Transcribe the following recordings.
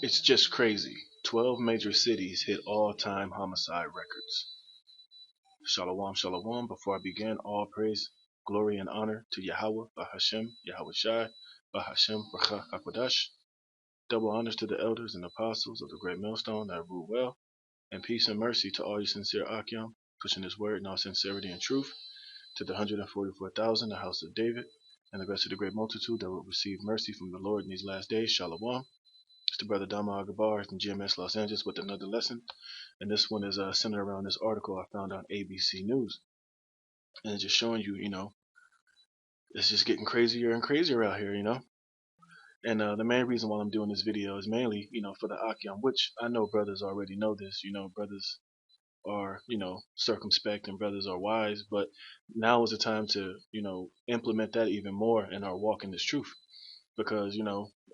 It's just crazy. 12 major cities hit all-time homicide records. Shalom, shalom. Before I begin, all praise, glory, and honor to Yahweh, Bahashem, Yahweh Shai, Bahashem, Racha HaKodash. Double honors to the elders and apostles of the great millstone that rule well, and peace and mercy to all you sincere Akim, pushing his word in all sincerity and truth, to the 144,000, the house of David, and the rest of the great multitude that will receive mercy from the Lord in these last days. Shalom. It's the brother Dama Agabar from GMS Los Angeles with another lesson. And this one is centered around this article I found on ABC News. And it's just showing you, it's just getting crazier and crazier out here. And the main reason why I'm doing this video is mainly, for the Akyam, which I know brothers already know this. Brothers are, circumspect and brothers are wise. But now is the time to, implement that even more in our walk in this truth. Because,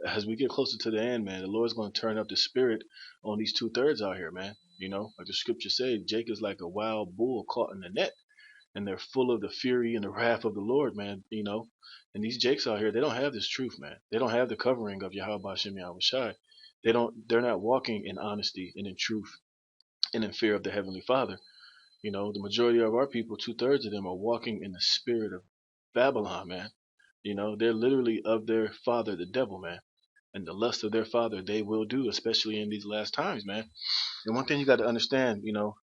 as we get closer to the end, man, the Lord's going to turn up the spirit on these two-thirds out here, man. Like the scripture says, Jake is like a wild bull caught in the net, and they're full of the fury and the wrath of the Lord, man. And these Jakes out here, they don't have this truth, man. They don't have the covering of Yahweh Hashem Yahweh Shai. They're not walking in honesty and in truth and in fear of the Heavenly Father. The majority of our people, two-thirds of them are walking in the spirit of Babylon, man. They're literally of their father, the devil, man. And the lust of their father they will do, especially in these last times, man. And one thing you got to understand,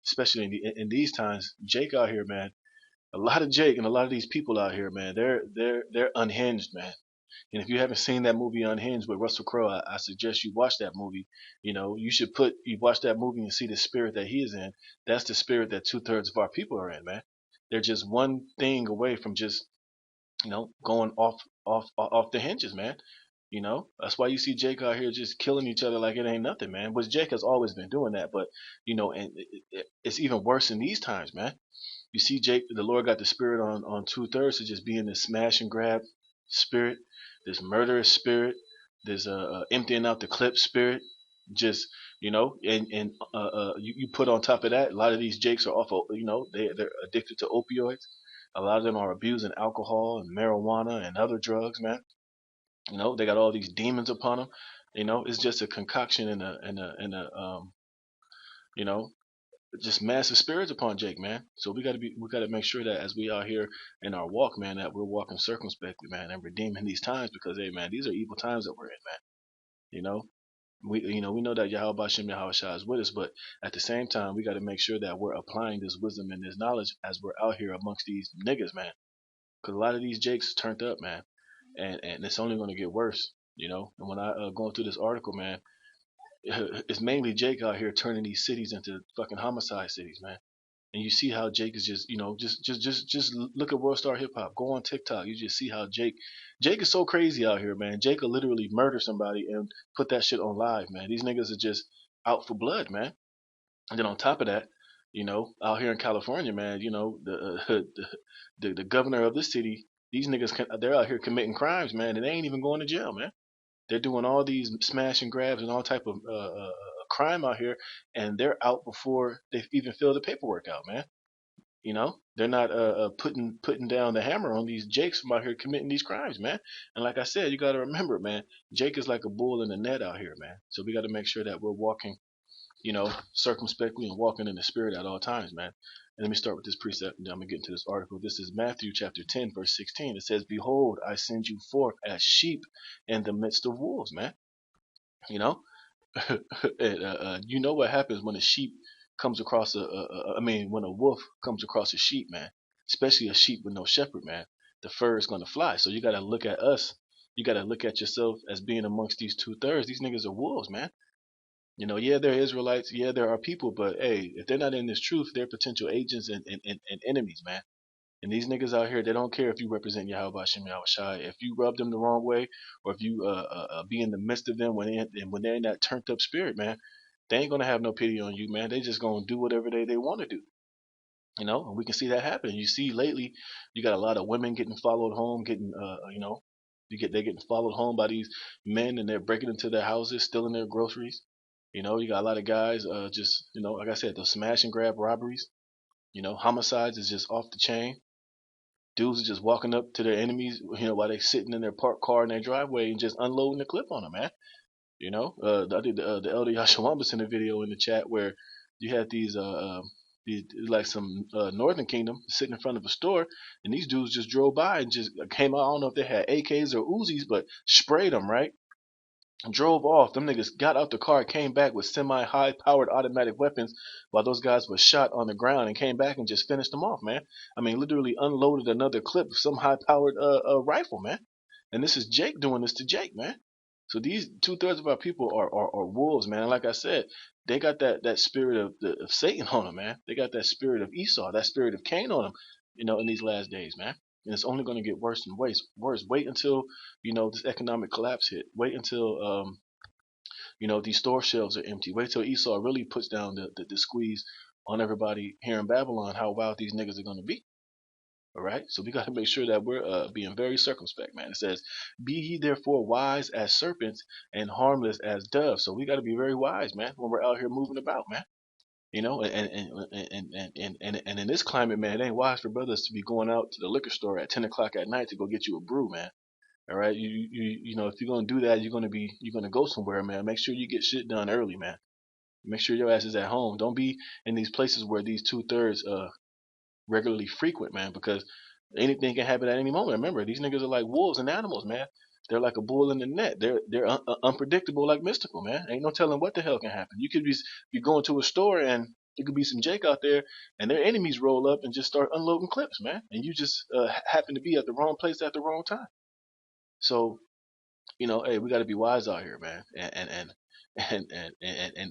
especially in these times, Jake out here, man. A lot of Jake and a lot of these people out here, man, they're unhinged, man. And if you haven't seen that movie Unhinged with Russell Crowe, I suggest you watch that movie. You watch that movie and see the spirit that he is in. That's the spirit that two-thirds of our people are in, man. They're just one thing away from just, going off the hinges, man. That's why you see Jake out here just killing each other like it ain't nothing, man. Which Jake has always been doing that, but and it's even worse in these times, man. You see, Jake, the Lord got the spirit on two-thirds to just be in this smash and grab spirit, this murderous spirit, this emptying out the clip spirit, just you put on top of that, a lot of these Jakes are off of, they're addicted to opioids. A lot of them are abusing alcohol and marijuana and other drugs, man. They got all these demons upon them. It's just a concoction and you know, just massive spirits upon Jake, man. So we gotta make sure that as we are here in our walk, man, that we're walking circumspectly, man, and redeeming these times because, hey, man, these are evil times that we're in, man. You know, we know that Yahweh Shem Yahweh Shah is with us, but at the same time, we got to make sure that we're applying this wisdom and this knowledge as we're out here amongst these niggas, man. Because a lot of these Jakes turned up, man, and it's only going to get worse. And when I going through this article, man, it's mainly Jake out here turning these cities into fucking homicide cities, man. And you see how Jake is just, just look at World Star Hip Hop. Go on TikTok. You just see how Jake is so crazy out here, man. Jake will literally murder somebody and put that shit on live, man. These niggas are just out for blood, man. And then on top of that, out here in California, man, the governor of this city, these niggas, they're out here committing crimes, man, and they ain't even going to jail, man. They're doing all these smash and grabs and all type of crime out here, and they're out before they even fill the paperwork out, man. They're not putting down the hammer on these Jakes from out here committing these crimes, man. And like I said, you got to remember, man, Jake is like a bull in the net out here, man. So we got to make sure that we're walking, circumspectly and walking in the spirit at all times, man. And let me start with this precept, and then I'm gonna get into this article. This is Matthew chapter 10, verse 16. It says, "Behold, I send you forth as sheep in the midst of wolves," man. You know, and, you know what happens when a sheep comes across when a wolf comes across a sheep, man, especially a sheep with no shepherd, man. The fur is gonna fly. So you gotta look at us. You gotta look at yourself as being amongst these two-thirds. These niggas are wolves, man. Yeah, they're Israelites. Yeah, there are people, but hey, if they're not in this truth, they're potential agents and enemies, man. And these niggas out here, they don't care if you represent Yahweh Shem Yahweh Shai. If you rub them the wrong way, or if you be in the midst of them when they're in that turned up spirit, man, they ain't gonna have no pity on you, man. They just gonna do whatever they want to do. And we can see that happen. You see lately, you got a lot of women getting followed home, getting they're getting followed home by these men, and they're breaking into their houses, stealing their groceries. You got a lot of guys, just, like I said, those smash and grab robberies. Homicides is just off the chain. Dudes are just walking up to their enemies, while they sitting in their parked car in their driveway and just unloading the clip on them, man. I think the elder Yashawam was in a video in the chat where you had these like some Northern Kingdom sitting in front of a store, and these dudes just drove by and just came out. I don't know if they had AKs or Uzis, but sprayed them right. Drove off. Them niggas got out the car, came back with semi-high powered automatic weapons while those guys were shot on the ground and came back and just finished them off, man. I mean, literally unloaded another clip of some high powered rifle, man. And this is Jake doing this to Jake, man. So these 2/3 of our people are wolves, man. And like I said, they got that spirit of Satan on them, man. They got that spirit of Esau, that spirit of Cain on them, in these last days, man. And it's only going to get worse and worse. Worse. Wait until this economic collapse hit. Wait until these store shelves are empty. Wait till Esau really puts down the squeeze on everybody here in Babylon. How wild these niggas are going to be. All right, so we got to make sure that we're being very circumspect, man. It says, "Be ye therefore wise as serpents and harmless as doves." So we got to be very wise, man, when we're out here moving about, man. And in this climate, man, it ain't wise for brothers to be going out to the liquor store at 10 o'clock at night to go get you a brew, man. All right, if you're gonna do that, you're gonna go somewhere, man. Make sure you get shit done early, man. Make sure your ass is at home. Don't be in these places where these 2/3 regularly frequent, man, because anything can happen at any moment. Remember, these niggas are like wolves and animals, man. They're like a bull in the net. They're unpredictable, like mystical, man. Ain't no telling what the hell can happen. You could be going to a store and there could be some Jake out there, and their enemies roll up and just start unloading clips, man. And you just happen to be at the wrong place at the wrong time. So hey, we got to be wise out here, man. And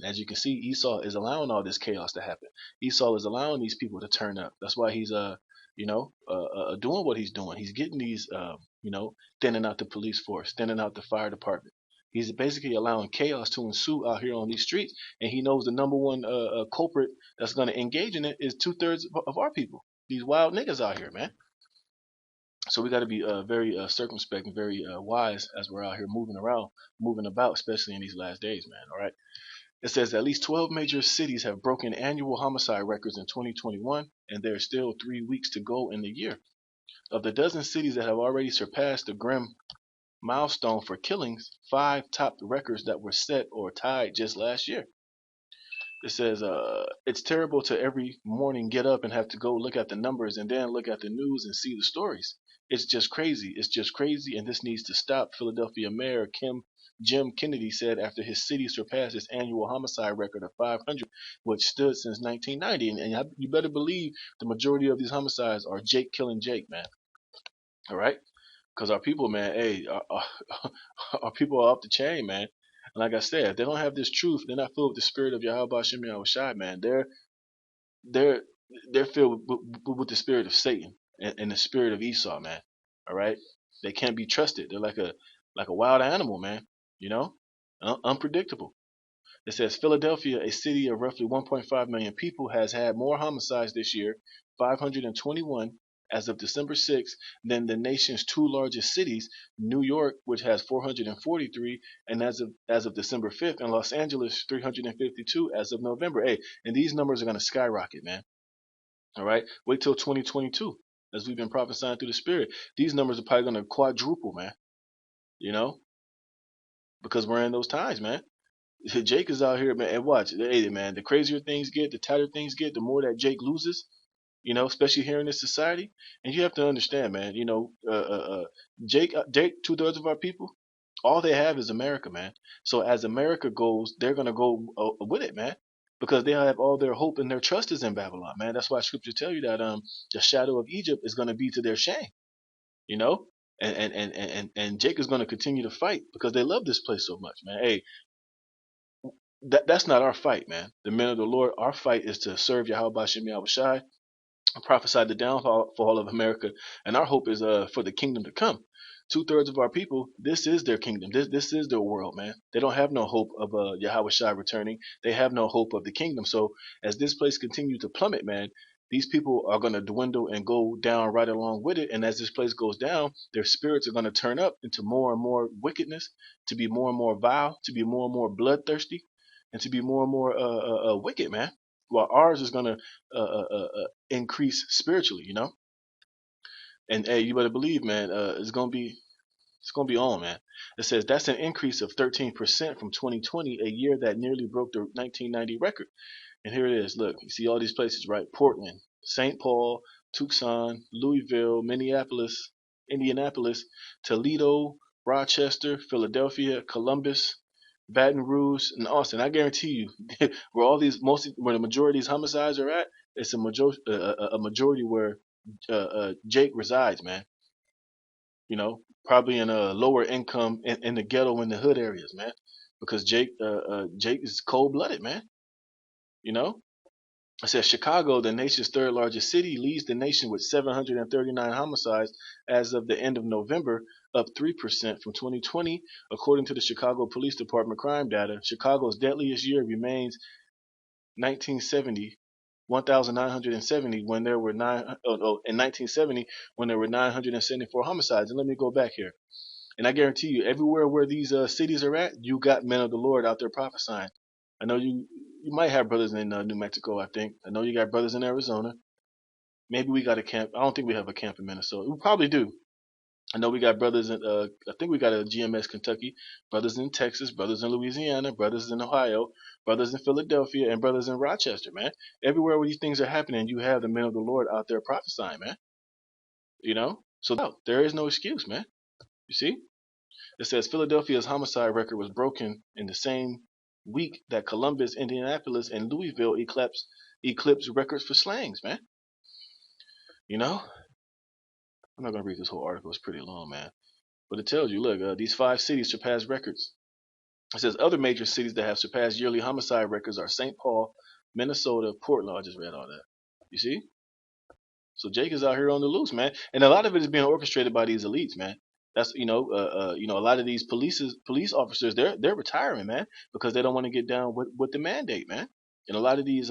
as you can see, Esau is allowing all this chaos to happen. Esau is allowing these people to turn up. That's why he's doing what he's doing. He's getting these thinning out the police force, thinning out the fire department. He's basically allowing chaos to ensue out here on these streets, and he knows the number one culprit that's going to engage in it is 2/3 of our people. These wild niggas out here, man. So we got to be very circumspect and very wise as we're out here moving around, moving about, especially in these last days, man. All right. It says at least 12 major cities have broken annual homicide records in 2021, and there are still 3 weeks to go in the year. Of the dozen cities that have already surpassed the grim milestone for killings, 5 topped records that were set or tied just last year. It says, it's terrible to every morning get up and have to go look at the numbers and then look at the news and see the stories. It's just crazy. It's just crazy, and this needs to stop, Philadelphia Mayor Jim Kennedy said after his city surpassed its annual homicide record of 500, which stood since 1990. And you better believe the majority of these homicides are Jake killing Jake, man. All right? Because our people, man, hey, our people are off the chain, man. And like I said, if they don't have this truth, they're not filled with the spirit of Yahweh Shem Yahushai, man. They're filled with the spirit of Satan and the spirit of Esau, man. All right, they can't be trusted. They're like a wild animal, man. Unpredictable. It says Philadelphia, a city of roughly 1.5 million people, has had more homicides this year, 521, as of December 6th, than the nation's 2 largest cities, New York, which has 443, and as of December 5th, and Los Angeles, 352 as of November. Hey, and these numbers are going to skyrocket, man. All right, wait till 2022, as we've been prophesying through the Spirit. These numbers are probably going to quadruple, man. Because we're in those times, man. Jake is out here, man, and watch. Hey, man, the crazier things get, the tighter things get, the more that Jake loses, especially here in this society. And you have to understand, man, Jake, 2/3 of our people, all they have is America, man. So as America goes, they're going to go with it, man, because they have all their hope and their trust is in Babylon, man. That's why scripture tell you that the shadow of Egypt is going to be to their shame, you know. And Jake is going to continue to fight because they love this place so much, man. Hey, that's not our fight, man. The men of the Lord, our fight is to serve Yahweh Shem Yahushai, prophesy the downfall of America, and our hope is for the kingdom to come. 2/3 of our people, this is their kingdom. This is their world, man. They don't have no hope of Yahweh Shai returning. They have no hope of the kingdom. So as this place continues to plummet, man, these people are going to dwindle and go down right along with it. And as this place goes down, their spirits are going to turn up into more and more wickedness, to be more and more vile, to be more and more bloodthirsty, and to be more and more wicked, man. While ours is going to increase spiritually, And hey, you better believe, man, it's going to be It's gonna be on, man. It says that's an increase of 13% from 2020, a year that nearly broke the 1990 record. And here it is. Look, you see all these places, right? Portland, St. Paul, Tucson, Louisville, Minneapolis, Indianapolis, Toledo, Rochester, Philadelphia, Columbus, Baton Rouge, and Austin. I guarantee you, where the majority of these homicides are at, it's a majority where Jake resides, man. You know, probably in a lower income in the ghetto in the hood areas, man. Because Jake is cold blooded, man. You know, it says Chicago, the nation's third largest city, leads the nation with 739 homicides as of the end of November, up 3% from 2020, according to the Chicago Police Department crime data. Chicago's deadliest year remains 1970, 1,970 when there were in 1970 when there were 974 homicides. And let me go back here. And I guarantee you, everywhere where these cities are at, you got men of the Lord out there prophesying. I know you might have brothers in New Mexico. I think I know you got brothers in Arizona. Maybe we got a camp. I don't think we have a camp in Minnesota. We probably do. I know we got brothers in. I think we got a GMS Kentucky, brothers in Texas, brothers in Louisiana, brothers in Ohio, brothers in Philadelphia, and brothers in Rochester. Man, everywhere where these things are happening, you have the men of the Lord out there prophesying, man. You know, so no, there is no excuse, man. You see? It says Philadelphia's homicide record was broken in the same week that Columbus, Indianapolis, and Louisville eclipsed records for slangs, man. You know, I'm not gonna read this whole article; it's pretty long, man. But it tells you, look, these 5 cities surpassed records. It says other major cities that have surpassed yearly homicide records are St. Paul, Minnesota, Portland. I just read all that. You see? So Jake is out here on the loose, man, and a lot of it is being orchestrated by these elites, man. That's a lot of these police officers they're retiring, man, because they don't want to get down with the mandate, man. And a lot of these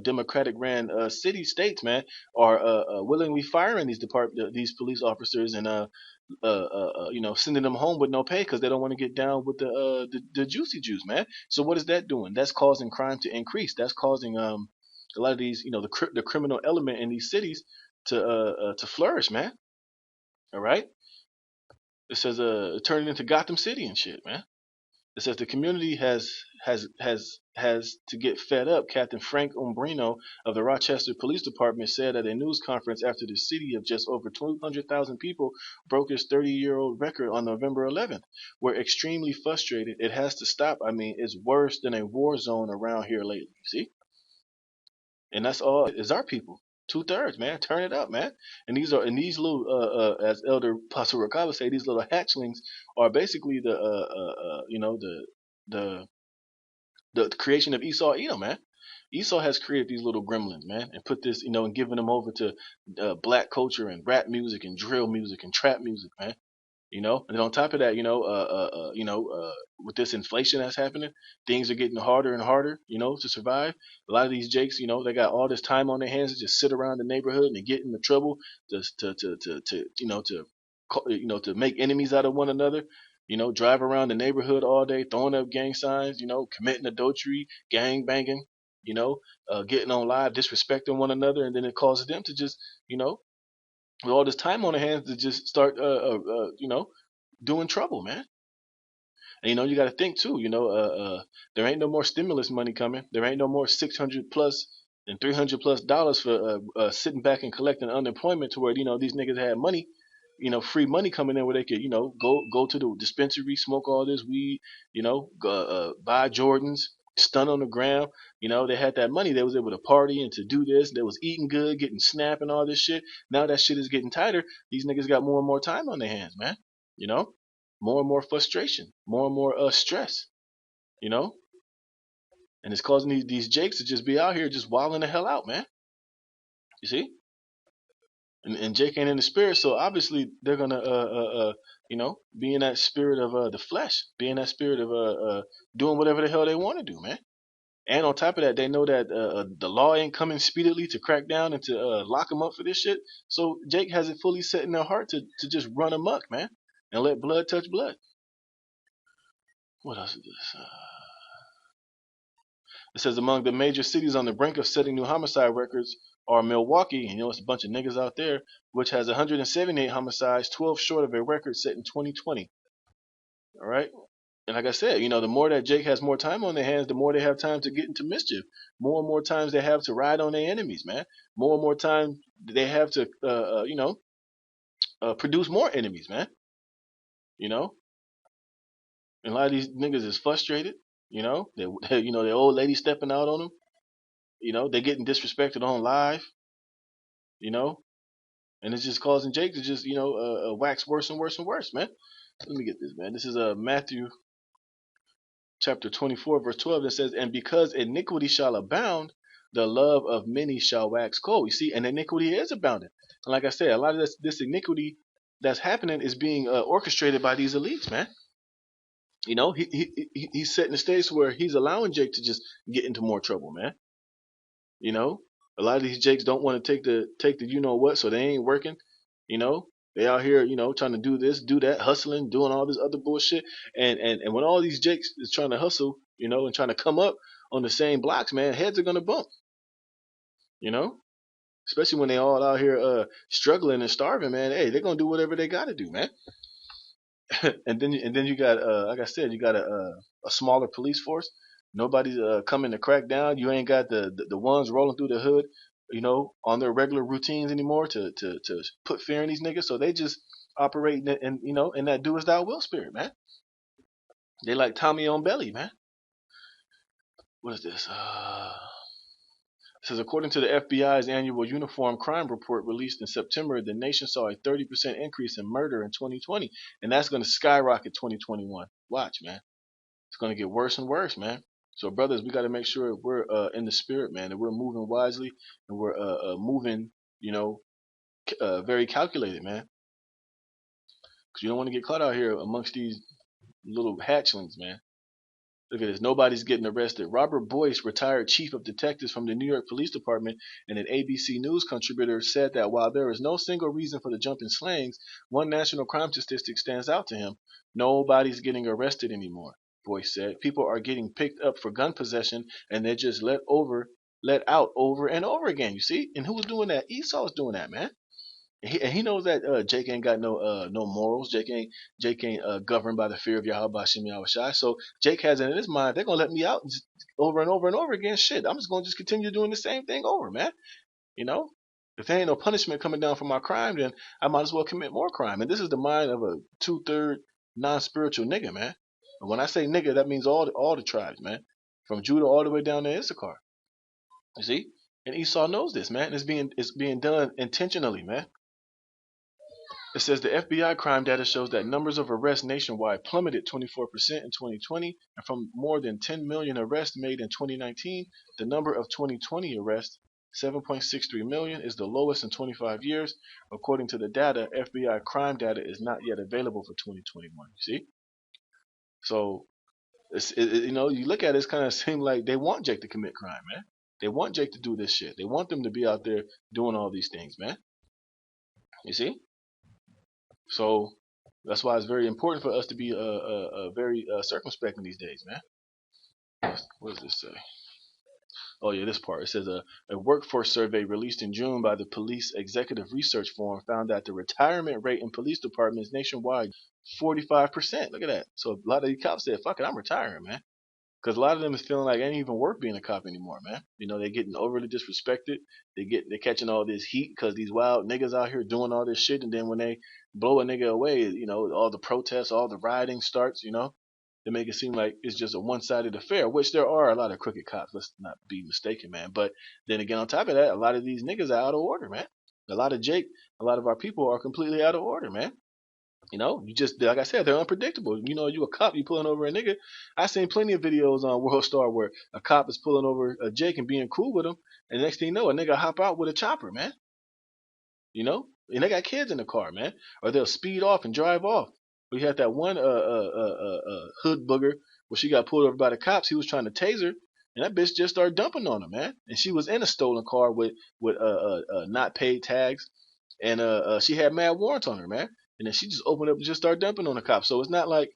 Democratic ran city states, man, are willingly firing these police officers and sending them home with no pay because they don't want to get down with the juicy juice, man. So what is that doing? That's causing crime to increase. That's causing a lot of these, the criminal element in these cities to flourish, man. All right. It says turning into Gotham City and shit, man. It says the community has to get fed up. Captain Frank Umbrino of the Rochester Police Department said at a news conference after the city of just over 200,000 people broke its 30-year-old record on November 11th. We're extremely frustrated. It has to stop. I mean, it's worse than a war zone around here lately. See? And that's all is our people. 2/3, man. Turn it up, man. And these little as Elder Pastor Rakaba say, these little hatchlings are basically the the creation of Esau Edom, man. Esau has created these little gremlins, man, and put this, and given them over to black culture and rap music and drill music and trap music, man. And on top of that, with this inflation that's happening, things are getting harder and harder, to survive. A lot of these jakes, they got all this time on their hands to just sit around the neighborhood and they get into trouble to make enemies out of one another. Drive around the neighborhood all day, throwing up gang signs, committing adultery, gang banging, getting on live, disrespecting one another, and then it causes them to just, with all this time on their hands, to just start, doing trouble, man. And you got to think too. There ain't no more stimulus money coming. There ain't no more 600 plus and $300+ for sitting back and collecting unemployment to where these niggas had money, free money coming in where they could go to the dispensary, smoke all this weed, buy Jordans, stun on the ground. They had that money. They was able to party and to do this. They was eating good, getting snap and all this shit. Now that shit is getting tighter. These niggas got more and more time on their hands, man. More and more frustration, more and more stress. And it's causing these jakes to just be out here just wilding the hell out, man. You see? And Jake ain't in the spirit, so obviously they're gonna be in that spirit of the flesh, be in that spirit of doing whatever the hell they want to do, man. And on top of that, they know that the law ain't coming speedily to crack down and to lock them up for this shit. So Jake has it fully set in their heart to just run amok, man, and let blood touch blood. What else is this? It says among the major cities on the brink of setting new homicide records Or Milwaukee, and it's a bunch of niggas out there, which has 178 homicides, 12 short of a record set in 2020. All right. And like I said, the more that Jake has more time on their hands, the more they have time to get into mischief. More and more times they have to ride on their enemies, man. More and more time they have to, produce more enemies, man. You know, and a lot of these niggas is frustrated. Their old lady stepping out on them. They're getting disrespected on live. You know, and it's just causing Jake to just, wax worse and worse and worse, man. Let me get this, man. This is Matthew chapter 24, verse 12, that says, "And because iniquity shall abound, the love of many shall wax cold." You see, and iniquity is abounding. And like I said, a lot of this iniquity that's happening is being orchestrated by these elites, man. He's setting the stage where he's allowing Jake to just get into more trouble, man. A lot of these Jakes don't want to take the what, so they ain't working. They out here, trying to do this, do that, hustling, doing all this other bullshit. And when all these Jakes is trying to hustle, and trying to come up on the same blocks, man, heads are gonna bump. Especially when they all out here struggling and starving, man. Hey, they're gonna do whatever they gotta do, man. and then you got like I said, you got a smaller police force. Nobody's coming to crack down. You ain't got the ones rolling through the hood, on their regular routines anymore to put fear in these niggas. So they just operate in that do as thou will spirit, man. They like Tommy on belly, man. What is this? It says, according to the FBI's annual uniform crime report released in September, the nation saw a 30% increase in murder in 2020, and that's going to skyrocket 2021. Watch, man. It's going to get worse and worse, man. So, brothers, we got to make sure we're in the spirit, man, and we're moving wisely, and we're moving, very calculated, man. Because you don't want to get caught out here amongst these little hatchlings, man. Look at this. Nobody's getting arrested. Robert Boyce, retired chief of detectives from the New York Police Department and an ABC News contributor, said that while there is no single reason for the jump in slayings, one national crime statistic stands out to him. Nobody's getting arrested anymore, Boyce said. People are getting picked up for gun possession and they're just let out over and over again. You see? And who's doing that? Esau's doing that, man. And he knows that Jake ain't got no morals. Jake ain't governed by the fear of Yahweh Shem Yahweh Shai. So Jake has it in his mind, they're gonna let me out over and over and over again. Shit, I'm just gonna just continue doing the same thing over, man. If there ain't no punishment coming down for my crime, then I might as well commit more crime. And this is the mind of a 2/3 non-spiritual nigga, man. And when I say nigga, that means all the tribes, man, from Judah all the way down to Issachar. You see? And Esau knows this, man. It's being done intentionally, man. It says the FBI crime data shows that numbers of arrests nationwide plummeted 24% in 2020, and from more than 10 million arrests made in 2019, the number of 2020 arrests, 7.63 million, is the lowest in 25 years. According to the data, FBI crime data is not yet available for 2021. You see? So, you look at it, it's kind of seem like they want Jake to commit crime, man. They want Jake to do this shit. They want them to be out there doing all these things, man. You see? So that's why it's very important for us to be very circumspect in these days, man. What does this say? Oh yeah, this part. It says a workforce survey released in June by the Police Executive Research Forum found that the retirement rate in police departments nationwide 45%. Look at that. So a lot of these cops said, "Fuck it, I'm retiring, man." Because a lot of them is feeling like it ain't even worth being a cop anymore, man. They're getting overly disrespected. They're catching all this heat because these wild niggas out here doing all this shit, and then when they blow a nigga away, all the protests, all the rioting starts. They make it seem like it's just a one-sided affair, which there are a lot of crooked cops. Let's not be mistaken, man. But then again, on top of that, a lot of these niggas are out of order, man. A lot of our people are completely out of order, man. You just, like I said, they're unpredictable. You a cop, you pulling over a nigga. I seen plenty of videos on World Star where a cop is pulling over a Jake and being cool with him, and the next thing you know, a nigga hop out with a chopper, man. And they got kids in the car, man. Or they'll speed off and drive off. We had that one hood booger where she got pulled over by the cops. He was trying to tase her, and that bitch just started dumping on her, man. And she was in a stolen car with not paid tags, and she had mad warrants on her, man. And then she just opened up and just started dumping on the cops. So it's not like,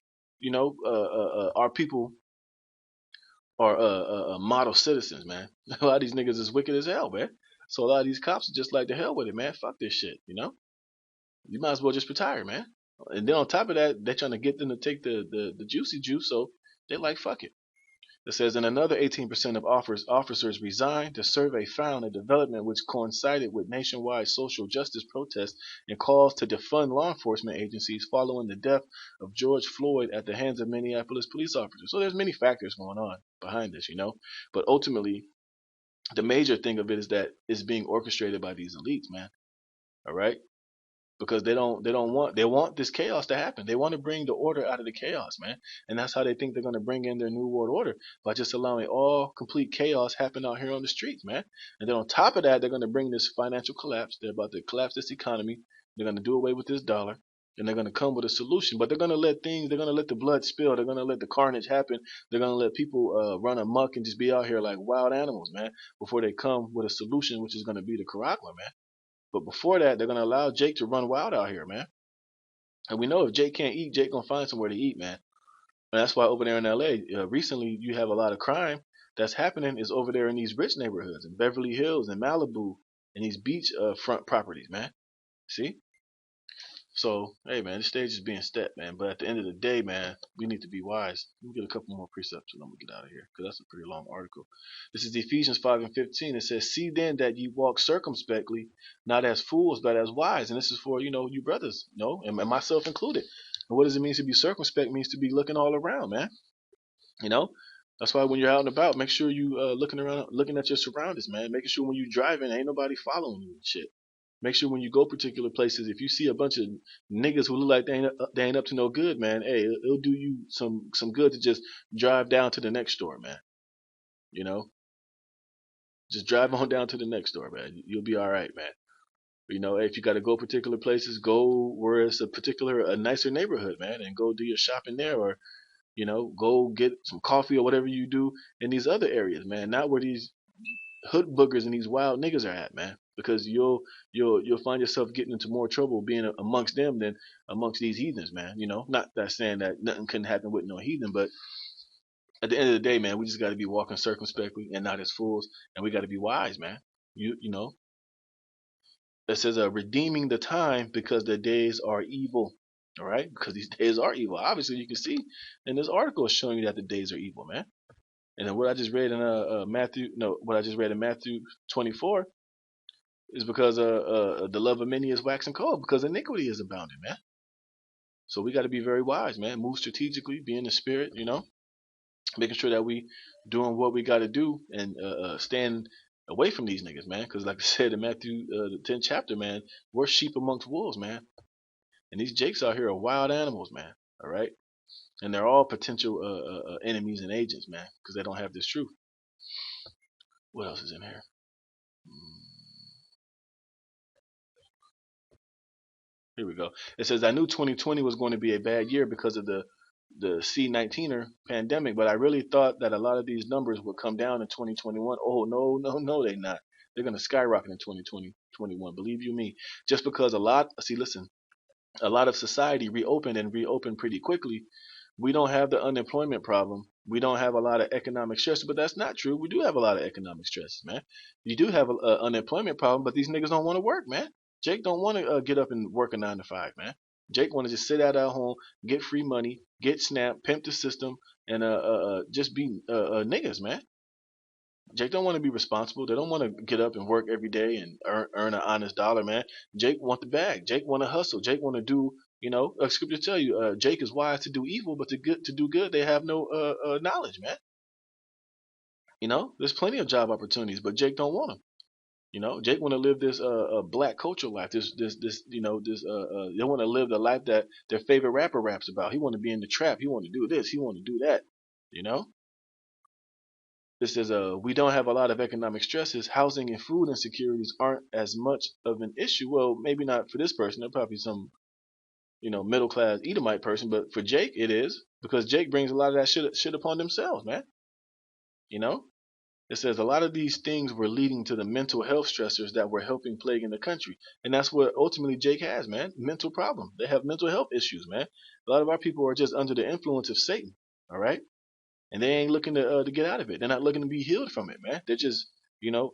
our people are model citizens, man. A lot of these niggas is wicked as hell, man. So a lot of these cops are just like, the hell with it, man. Fuck this shit. You might as well just retire, man. And then on top of that, they're trying to get them to take the juicy juice, so they like, fuck it. It says, and another 18% of officers resigned. The survey found a development which coincided with nationwide social justice protests and calls to defund law enforcement agencies following the death of George Floyd at the hands of Minneapolis police officers. So there's many factors going on behind this, but ultimately the major thing of it is that it's being orchestrated by these elites, man. All right, because they want this chaos to happen. They want to bring the order out of the chaos, man. And that's how they think they're going to bring in their new world order, by just allowing all complete chaos happen out here on the streets, man. And then on top of that, they're going to bring this financial collapse. They're about to collapse this economy. They're going to do away with this dollar. And they're going to come with a solution, but they're going to let the blood spill. They're going to let the carnage happen. They're going to let people run amok and just be out here like wild animals, man, before they come with a solution, which is going to be the Karagla, man. But before that, they're gonna allow Jake to run wild out here, man. And we know if Jake can't eat, Jake gonna find somewhere to eat, man. And that's why over there in LA, recently you have a lot of crime that's happening is over there in these rich neighborhoods, in Beverly Hills and Malibu, and these beach front properties, man. See? So, hey, man, this stage is being stepped, man. But at the end of the day, man, we need to be wise. Let me get a couple more precepts and then we'll get out of here, because that's a pretty long article. This is Ephesians 5:15. It says, see then that ye walk circumspectly, not as fools, but as wise. And this is for, you brothers, and myself included. And what does it mean to be circumspect? It means to be looking all around, man. That's why when you're out and about, make sure you looking around, looking at your surroundings, man. Making sure when you're driving, ain't nobody following you and shit. Make sure when you go particular places, if you see a bunch of niggas who look like they ain't up to no good, man, hey, it'll do you some good to just drive down to the next store, man. Just drive on down to the next store, man. You'll be all right, man. If you got to go particular places, go where it's a nicer neighborhood, man, and go do your shopping there, or go get some coffee or whatever you do in these other areas, man. Not where these hood boogers and these wild niggas are at, man. Because you'll find yourself getting into more trouble being amongst them than amongst these heathens, man. Not that saying that nothing couldn't happen with no heathen, but at the end of the day, man, we just got to be walking circumspectly and not as fools, and we got to be wise, man. It says redeeming the time because the days are evil. All right, because these days are evil. Obviously, you can see in this article is showing you that the days are evil, man. And then what I just read in what I just read in Matthew 24 is because the love of many is waxing cold because iniquity is abounding, man. So we got to be very wise, man. Move strategically, be in the spirit, making sure that we doing what we got to do and stand away from these niggas, man. Because like I said in Matthew the 10th chapter, man, we're sheep amongst wolves, man. And these jakes out here are wild animals, man. All right, and they're all potential enemies and agents, man, because they don't have this truth. What else is in here? Here we go. It says, I knew 2020 was going to be a bad year because of the C-19er pandemic, but I really thought that a lot of these numbers would come down in 2021. Oh, no, they're not. They're going to skyrocket in 2020, 21. Believe you me. Just because a lot of society reopened pretty quickly. We don't have the unemployment problem. We don't have a lot of economic stress, but that's not true. We do have a lot of economic stress, man. You do have an unemployment problem, but these niggas don't want to work, man. Jake don't want to get up and work a 9 to 5, man. Jake want to just sit out at home, get free money, get SNAP, pimp the system, and just be niggas, man. Jake don't want to be responsible. They don't want to get up and work every day and earn an honest dollar, man. Jake want the bag. Jake want to hustle. Jake want to do, scripture tell you, Jake is wise to do evil, but to do good, they have no knowledge, man. There's plenty of job opportunities, but Jake don't want them. Jake want to live this black culture life. They want to live the life that their favorite rapper raps about. He want to be in the trap. He want to do this. He want to do that. This says, we don't have a lot of economic stresses. Housing and food insecurities aren't as much of an issue. Well, maybe not for this person. There'll probably some, middle class Edomite person. But for Jake, it is, because Jake brings a lot of that shit upon themselves, man. It says a lot of these things were leading to the mental health stressors that were helping plaguing the country. And that's what ultimately Jake has, man. Mental problem. They have mental health issues, man. A lot of our people are just under the influence of Satan. All right. And they ain't looking to get out of it. They're not looking to be healed from it, man. They're just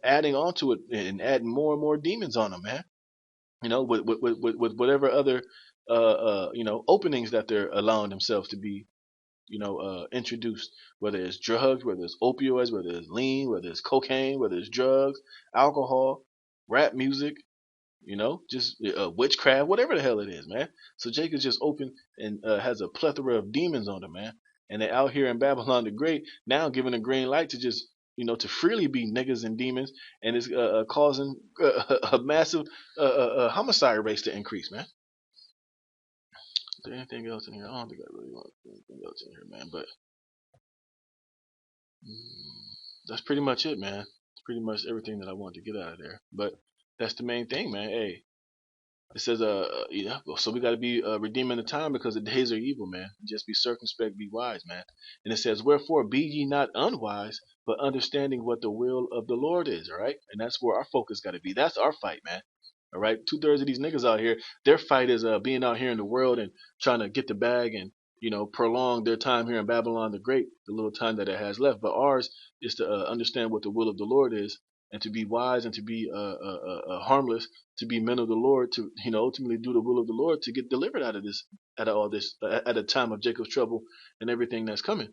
adding on to it and adding more and more demons on them, man. With whatever other openings that they're allowing themselves to be introduced, whether it's drugs, whether it's opioids, whether it's lean, whether it's cocaine, whether it's drugs, alcohol, rap music, just witchcraft, whatever the hell it is, man. So Jake is just open and has a plethora of demons on him, man. And they're out here in Babylon the Great now giving a green light to just, to freely be niggas and demons, and it's causing a massive homicide rates to increase, man. Is there anything else in here? I don't think I really want anything else in here, man. But that's pretty much it, man. It's pretty much everything that I want to get out of there. But that's the main thing, man. Hey, it says, so we got to be redeeming the time because the days are evil, man. Just be circumspect, be wise, man. And it says, wherefore be ye not unwise, but understanding what the will of the Lord is, all right? And that's where our focus got to be. That's our fight, man. All right, 2/3 of these niggas out here, their fight is being out here in the world and trying to get the bag and prolong their time here in Babylon the Great, the little time that it has left. But ours is to understand what the will of the Lord is and to be wise and to be harmless, to be men of the Lord, to ultimately do the will of the Lord to get delivered out of all this, at a time of Jacob's trouble and everything that's coming.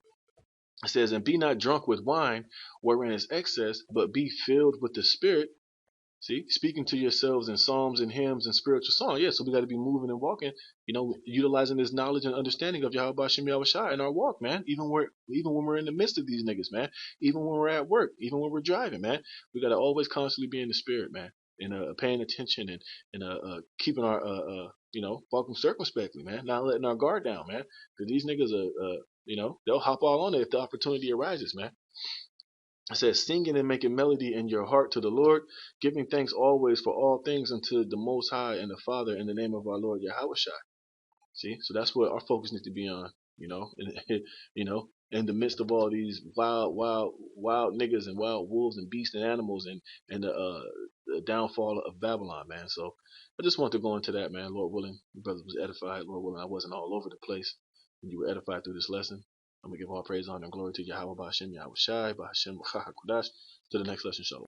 It says, and be not drunk with wine, wherein is excess, but be filled with the Spirit. See, speaking to yourselves in psalms and hymns and spiritual songs. Yeah, so we got to be moving and walking, utilizing this knowledge and understanding of Yahweh Shem Yahweh Shai in our walk, man. Even when we're in the midst of these niggas, man. Even when we're at work, even when we're driving, man. We got to always constantly be in the spirit, man, and paying attention and keeping our walking circumspectly, man. Not letting our guard down, man. Because these niggas they'll hop all on it if the opportunity arises, man. It says, singing and making melody in your heart to the Lord, giving thanks always for all things unto the Most High and the Father in the name of our Lord Yahweh Shai. See, so that's what our focus needs to be on, in the midst of all these wild niggas and wild wolves and beasts and animals and the downfall of Babylon, man. So I just want to go into that, man. Lord willing, your brother was edified. Lord willing, I wasn't all over the place, and you were edified through this lesson. I'm going to give all praise, honor, and glory to Yahweh, Ba'ashem, Yahweh Shai, Ba'ashem, Chahakudash. To the next lesson, Shalom.